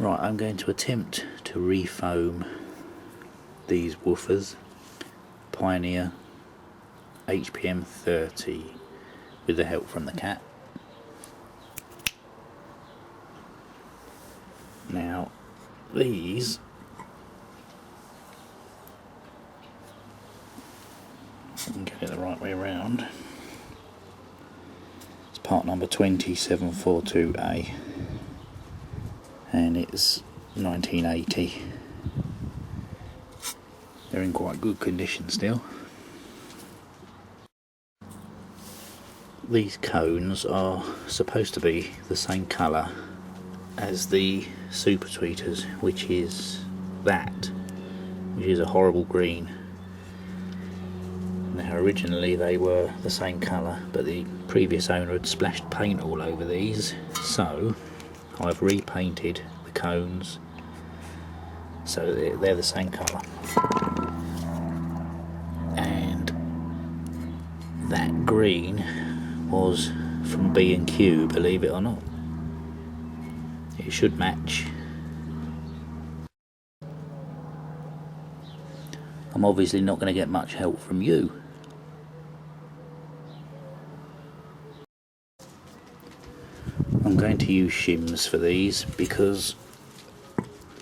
Right, I'm going to attempt to refoam these woofers, Pioneer HPM700, with the help from the cat. Now, these I can get it the right way around. It's part number 20742A and it's 1980. They're in quite good condition still. These cones are supposed to be the same colour as the supertweeters, which is a horrible green. Now originally they were the same colour, but the previous owner had splashed paint all over these, so I've repainted the cones so they're the same colour. And that green was from B&Q, believe it or not. It should match. I'm obviously not going to get much help from you. I'm going to use shims for these because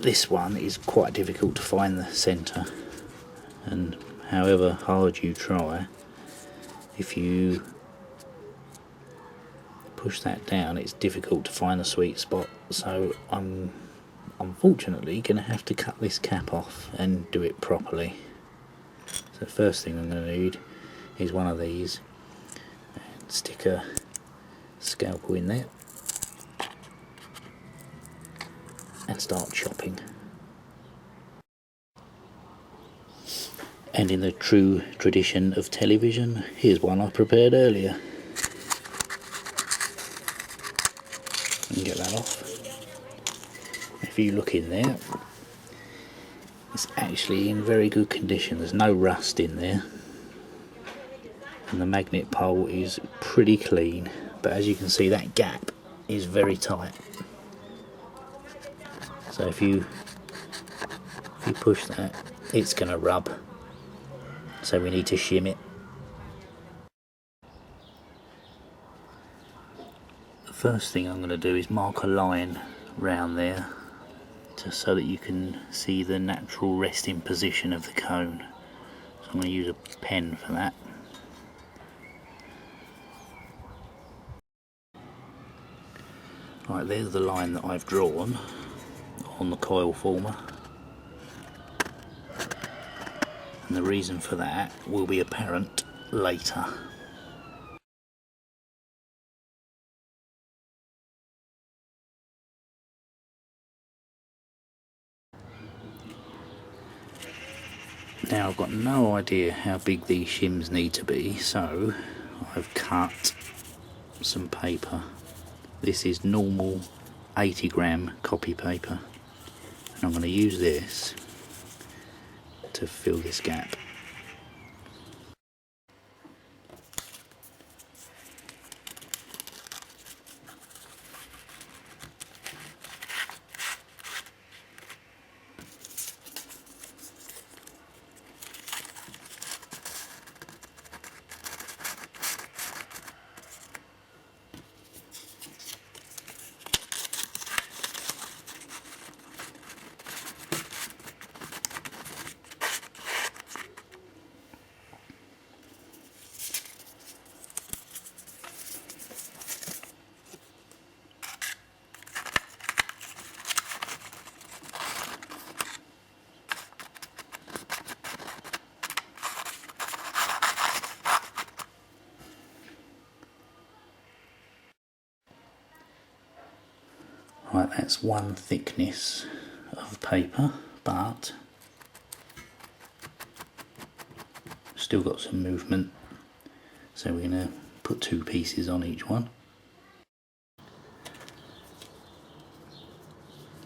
this one is quite difficult to find the centre, and however hard you try, if you push that down it's difficult to find the sweet spot. So I'm unfortunately going to have to cut this cap off and do it properly. So the first thing I'm going to need is one of these and stick a scalpel in there and start chopping. And in the true tradition of television, here's one I prepared earlier. And get that off. If you look in there, it's actually in very good condition. There's no rust in there, and the magnet pole is pretty clean, but as you can see that gap is very tight. So if you push that, it's going to rub, so we need to shim it. The first thing I'm going to do is mark a line round there, just so that you can see the natural resting position of the cone. So I'm going to use a pen for that. Right, there's the line that I've drawn on the coil former, and the reason for that will be apparent later. Now I've got no idea how big these shims need to be, so I've cut some paper. This is normal 80-gram copy paper, and I'm going to use this to fill this gap. Right, that's one thickness of paper, but still got some movement, so we're going to put two pieces on each one.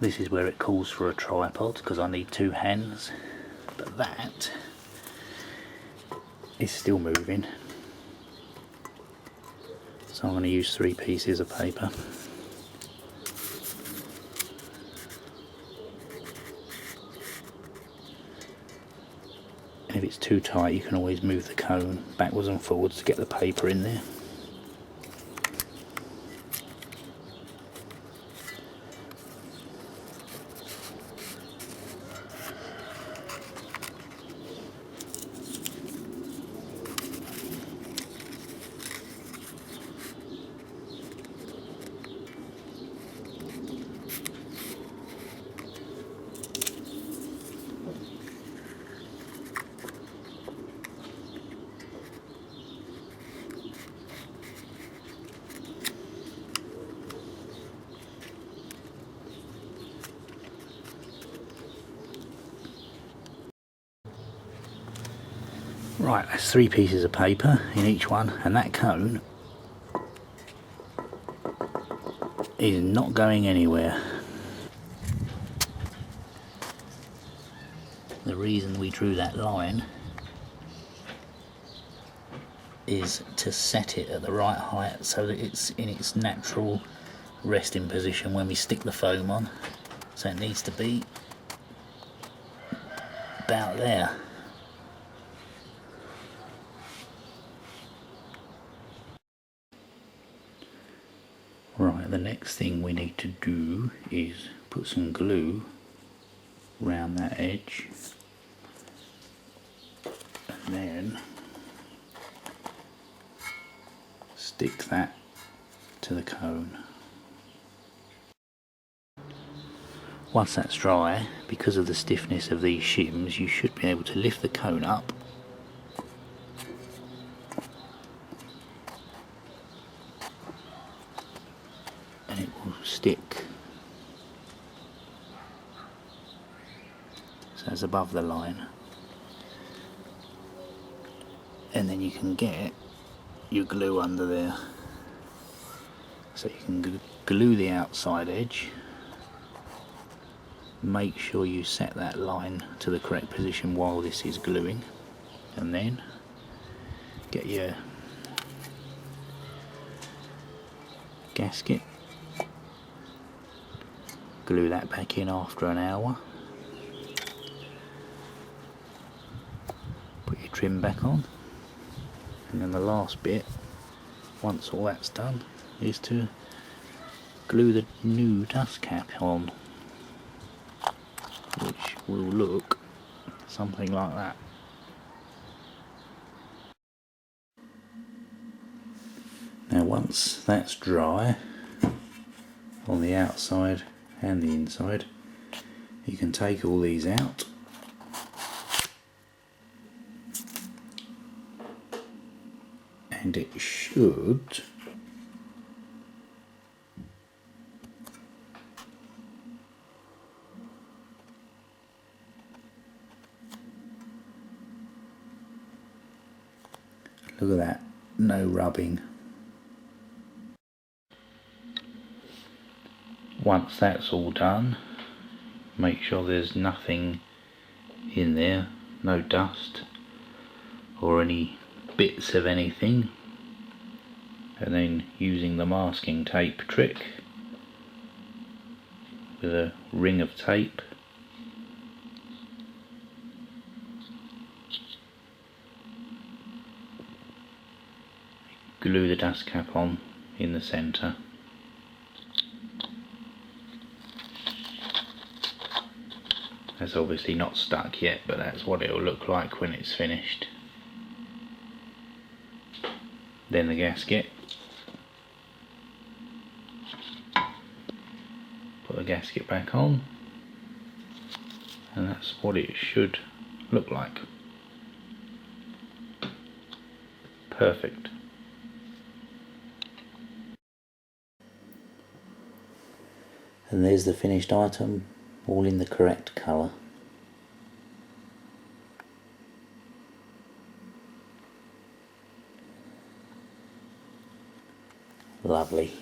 This is where it calls for a tripod because I need two hands, but that is still moving, so I'm going to use three pieces of paper. If it's too tight, you can always move the cone backwards and forwards to get the paper in there. Right, that's 3 pieces of paper in each one, and that cone is not going anywhere. The reason we drew that line is to set it at the right height so that it's in its natural resting position when we stick the foam on. So it needs to be about there. Right, the next thing we need to do is put some glue around that edge, and then stick that to the cone. Once that's dry, because of the stiffness of these shims, you should be able to lift the cone up and it will stick. So it's above the line. And then you can get your glue under there. So you can glue the outside edge. Make sure you set that line to the correct position while this is gluing, and then get your gasket, glue that back in after an hour, put your trim back on, and then the last bit, once all that's done, is to glue the new dust cap on, which will look something like that. Now once that's dry on the outside and the inside, you can take all these out and it should look at that, no rubbing. Once that's all done, make sure there's nothing in there, no dust or any bits of anything, and then using the masking tape trick with a ring of tape, glue the dust cap on in the centre. That's obviously not stuck yet, but that's what it will look like when it's finished. Then the gasket. Put the gasket back on, and that's what it should look like. Perfect. And there's the finished item, all in the correct colour. Lovely.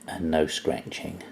And no scratching.